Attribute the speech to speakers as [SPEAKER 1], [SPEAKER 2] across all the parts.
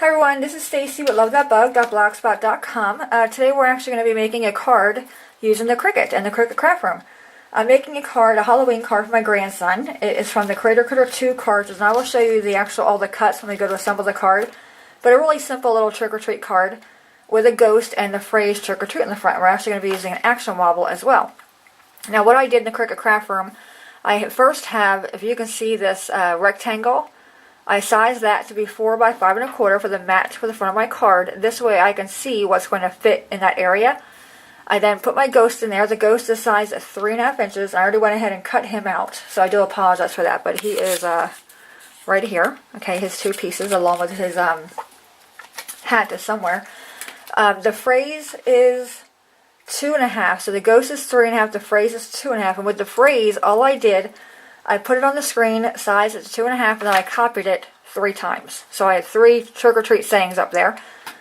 [SPEAKER 1] Hi everyone, this is Stacy with LoveThatBug.blogspot.com. Today we're actually going to be making a card using the Cricut and the Cricut Craft Room. I'm making a card, a Halloween card for my grandson. It is from the Creator Critter 2 cards, and I will show you all the cuts when we go to assemble the card. But a really simple little trick-or-treat card with a ghost and the phrase trick-or-treat in the front. We're actually going to be using an action wobble as well. Now what I did in the Cricut Craft Room, I first have, if you can see this rectangle, I sized that to be 4 by 5 1/4 for the match for the front of my card. This way I can see what's going to fit in that area. I then put my ghost in there. The ghost is sized at 3.5 inches. I already went ahead and cut him out, so I do apologize for that. But he is right here. Okay, his two pieces along with his hat is somewhere. The phrase is 2.5, so the ghost is 3.5. The phrase is 2.5, and with the phrase, all I did, I put it on the screen, sized it to 2.5, and then I copied it 3 times. So I had 3 trick-or-treat sayings up there.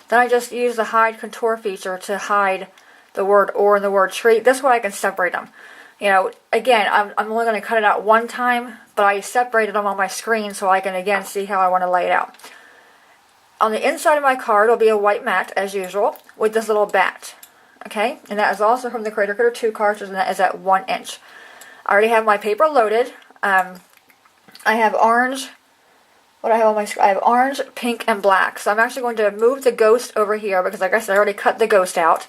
[SPEAKER 1] Then I just used the hide contour feature to hide the word or and the word treat. This way I can separate them. You know, again, I'm only going to cut it out one time, but I separated them on my screen so I can again see how I want to lay it out. On the inside of my card will be a white mat, as usual, with this little bat. Okay, and that is also from the Creator Critter 2 cards, and that is at 1 inch. I already have my paper loaded. I have orange. What do I have on my screen? I have orange, pink, and black. So I'm actually going to move the ghost over here because, like I said, I already cut the ghost out.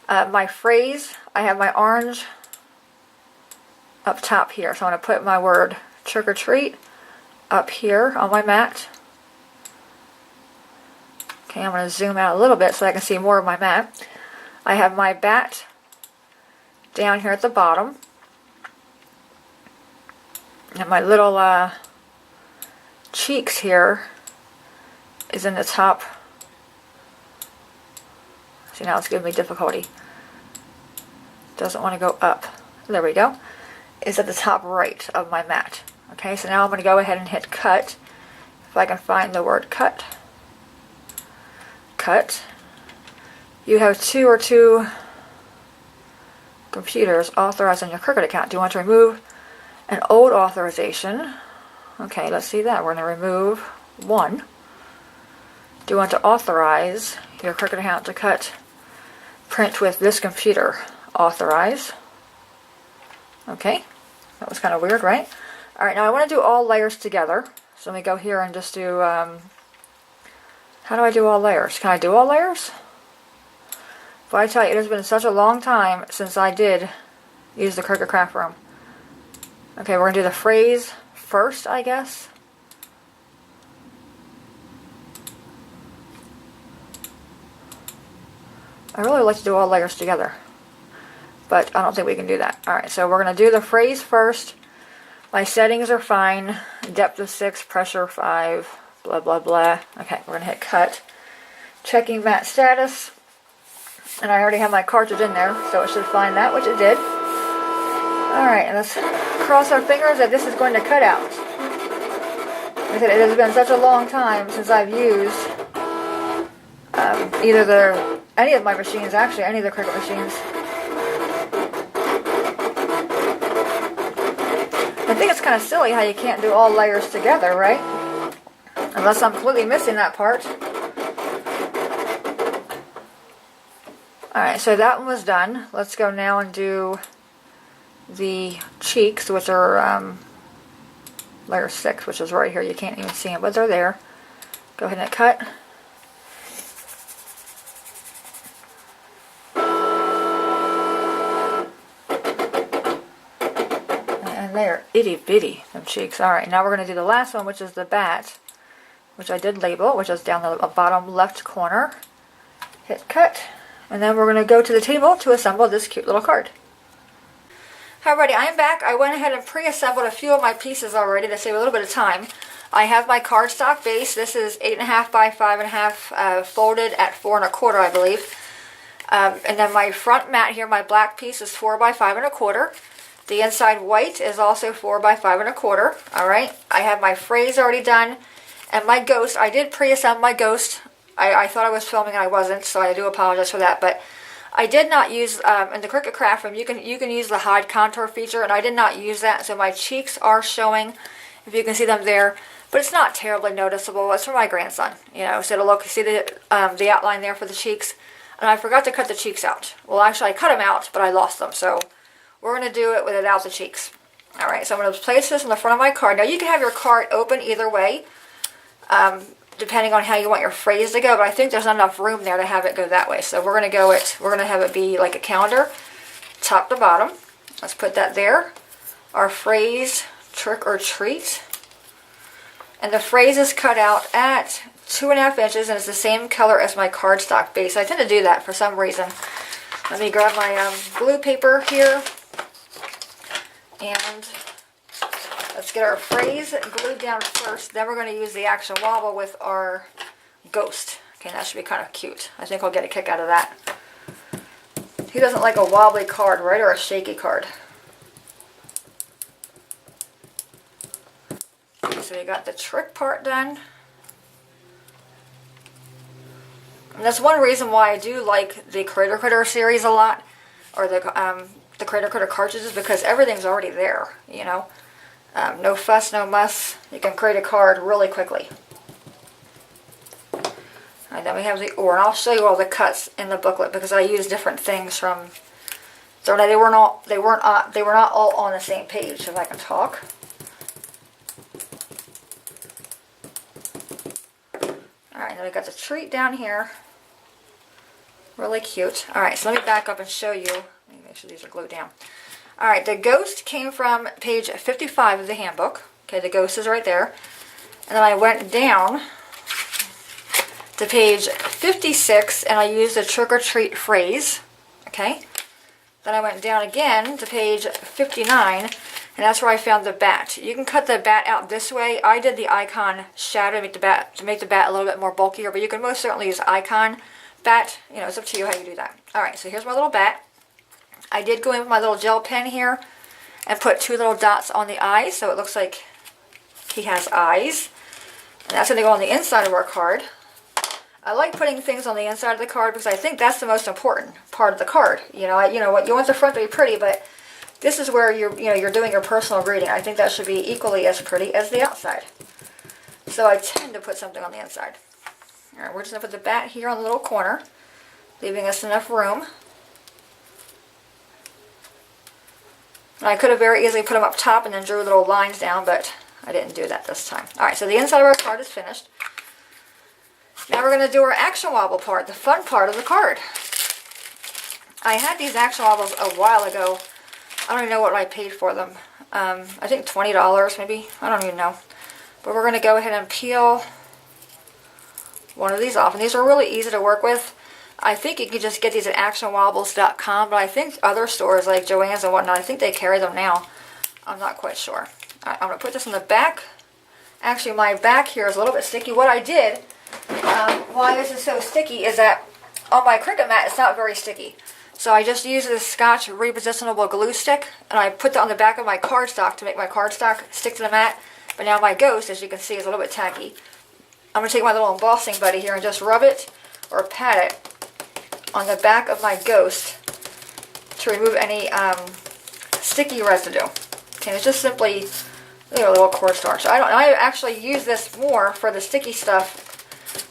[SPEAKER 1] My phrase, I have my orange up top here. So I'm going to put my word trick or treat up here on my mat. Okay, I'm going to zoom out a little bit so I can see more of my mat. I have my bat down here at the bottom. And my little cheeks here is in the top. See, now it's giving me difficulty. Doesn't want to go up. There we go. Is at the top right of my mat. Okay, so now I'm going to go ahead and hit cut. If I can find the word cut. Cut. You have two computers authorized on your Cricut account. Do you want to remove an old authorization? Okay, let's see that. We're going to remove one. Do you want to authorize your Cricut account to cut print with this computer? Authorize. Okay, that was kind of weird, right? Alright, now I want to do all layers together. So let me go here and just do, how do I do all layers? Can I do all layers? But I tell you, it has been such a long time since I did use the Cricut Craft Room. Okay, we're going to do the phrase first, I guess. I really like to do all layers together, but I don't think we can do that. Alright, so we're going to do the phrase first. My settings are fine. Depth of 6, pressure 5, blah, blah, blah. Okay, we're going to hit cut. Checking mat status. And I already have my cartridge in there, so it should find that, which it did. Alright, and let's cross our fingers that this is going to cut out. Like I said, it has been such a long time since I've used any of my machines, actually, any of the Cricut machines. I think it's kind of silly how you can't do all layers together, right? Unless I'm completely missing that part. Alright, so that one was done. Let's go now and do the cheeks, which are layer 6, which is right here. You can't even see them, but they're there. Go ahead and cut. And they are itty bitty, them cheeks. Alright, now we're going to do the last one, which is the bat, which I did label, which is down the bottom left corner. Hit cut. And then we're going to go to the table to assemble this cute little card. Alrighty, I'm back. I went ahead and pre-assembled a few of my pieces already to save a little bit of time. I have my cardstock base. This is 8.5 by 5.5, folded at 4 1/4, I believe. And then my front mat here, my black piece, is 4 by 5 1/4. The inside white is also 4 by 5 1/4. Alright, I have my phrase already done. And my ghost, I did pre-assemble my ghost. I thought I was filming and I wasn't, so I do apologize for that. But I did not use, in the Cricut Craft Room, you can use the hide contour feature, and I did not use that, so my cheeks are showing, if you can see them there. But it's not terribly noticeable. It's for my grandson, you know. So to look, see the outline there for the cheeks. And I forgot to cut the cheeks out. Well, actually, I cut them out, but I lost them. So we're going to do it without the cheeks. All right, so I'm going to place this in the front of my card. Now, you can have your card open either way, depending on how you want your phrase to go. But I think there's not enough room there to have it go that way. So we're going to have it be like a calendar, top to bottom. Let's put that there. Our phrase, trick or treat. And the phrase is cut out at 2.5 inches, and it's the same color as my cardstock base. I tend to do that for some reason. Let me grab my glue paper here. And let's get our phrase glued down first. Then we're going to use the Action Wobble with our ghost. Okay, that should be kind of cute. I think I'll get a kick out of that. Who doesn't like a wobbly card, right? Or a shaky card? Okay, so we got the trick part done. And that's one reason why I do like the Critter series a lot. Or the Critter cartridges, because everything's already there, you know. No fuss, no muss. You can create a card really quickly. And then we have the ore, and I'll show you all the cuts in the booklet because I use different things from. So they were not all on the same page. If I can talk. All right, then we got the treat down here. Really cute. All right, so let me back up and show you. Let me make sure these are glued down. All right, the ghost came from page 55 of the handbook. Okay, the ghost is right there. And then I went down to page 56, and I used the trick or treat phrase. Okay. Then I went down again to page 59, and that's where I found the bat. You can cut the bat out this way. I did the icon shadow to make the bat a little bit more bulkier, but you can most certainly use icon bat. You know, it's up to you how you do that. All right, so here's my little bat. I did go in with my little gel pen here and put 2 little dots on the eyes, so it looks like he has eyes. And that's going to go on the inside of our card. I like putting things on the inside of the card because I think that's the most important part of the card. You know what, you want the front to be pretty, but this is where you're doing your personal greeting. I think that should be equally as pretty as the outside. So I tend to put something on the inside. All right, we're just going to put the bat here on the little corner, leaving us enough room. And I could have very easily put them up top and then drew little lines down, but I didn't do that this time. All right, so the inside of our card is finished. Now we're going to do our Action Wobble part, the fun part of the card. I had these Action Wobbles a while ago. I don't even know what I paid for them. I think $20 maybe. I don't even know. But we're going to go ahead and peel one of these off. And these are really easy to work with. I think you can just get these at actionwobbles.com, but I think other stores like Joann's and whatnot, I think they carry them now. I'm not quite sure. All right, I'm going to put this in the back. Actually, my back here is a little bit sticky. What I did, why this is so sticky, is that on my Cricut mat, it's not very sticky. So I just used this Scotch repositionable glue stick, and I put that on the back of my cardstock to make my cardstock stick to the mat. But now my ghost, as you can see, is a little bit tacky. I'm going to take my little embossing buddy here and just rub it or pat it on the back of my ghost to remove any sticky residue. Okay, it's just simply a little cornstarch. I actually use this more for the sticky stuff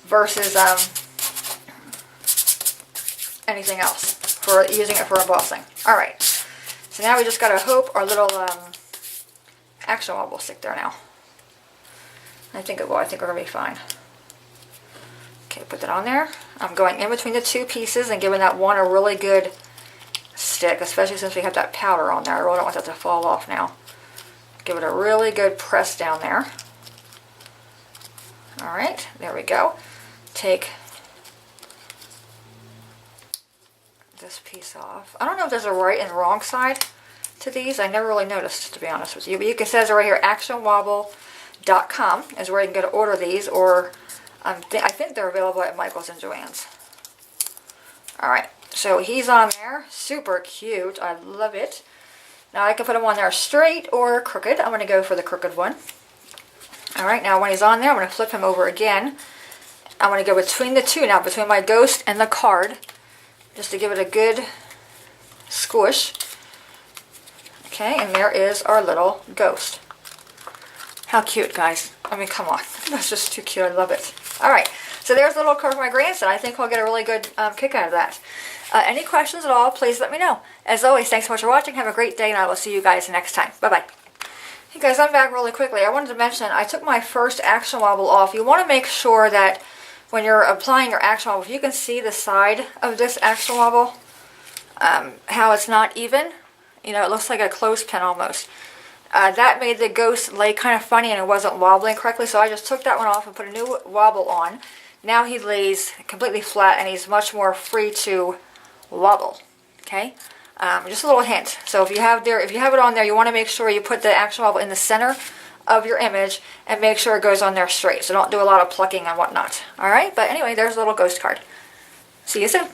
[SPEAKER 1] versus anything else, for using it for embossing. All right, so now we just gotta hope our little Action Wobble will stick there now. I think it will. I think we're gonna be fine. Okay, put that on there. I'm going in between the 2 pieces and giving that one a really good stick, especially since we have that powder on there. I really don't want that to fall off now. Give it a really good press down there. Alright, there we go. Take this piece off. I don't know if there's a right and wrong side to these. I never really noticed, to be honest with you. But you can see right here, actionwobble.com is where you can go to order these, or I think they're available at Michael's and Joann's. Alright, so he's on there. Super cute. I love it. Now I can put him on there straight or crooked. I'm going to go for the crooked one. Alright, now when he's on there, I'm going to flip him over again. I'm going to go between the 2 now, between my ghost and the card, just to give it a good squish. Okay, and there is our little ghost. How cute, guys. I mean, come on. That's just too cute. I love it. All right. So there's a little card for my grandson. I think I'll get a really good kick out of that. Any questions at all, please let me know. As always, thanks so much for watching. Have a great day, and I will see you guys next time. Bye-bye. Hey, guys, I'm back really quickly. I wanted to mention I took my first action wobble off. You want to make sure that when you're applying your action wobble, if you can see the side of this action wobble, how it's not even. You know, it looks like a clothespin almost. That made the ghost lay kind of funny and it wasn't wobbling correctly, so I just took that one off and put a new wobble on. Now he lays completely flat and he's much more free to wobble. Okay? Just a little hint. So if you have it on there, you want to make sure you put the action wobble in the center of your image and make sure it goes on there straight. So don't do a lot of plucking and whatnot. Alright? But anyway, there's a little ghost card. See you soon.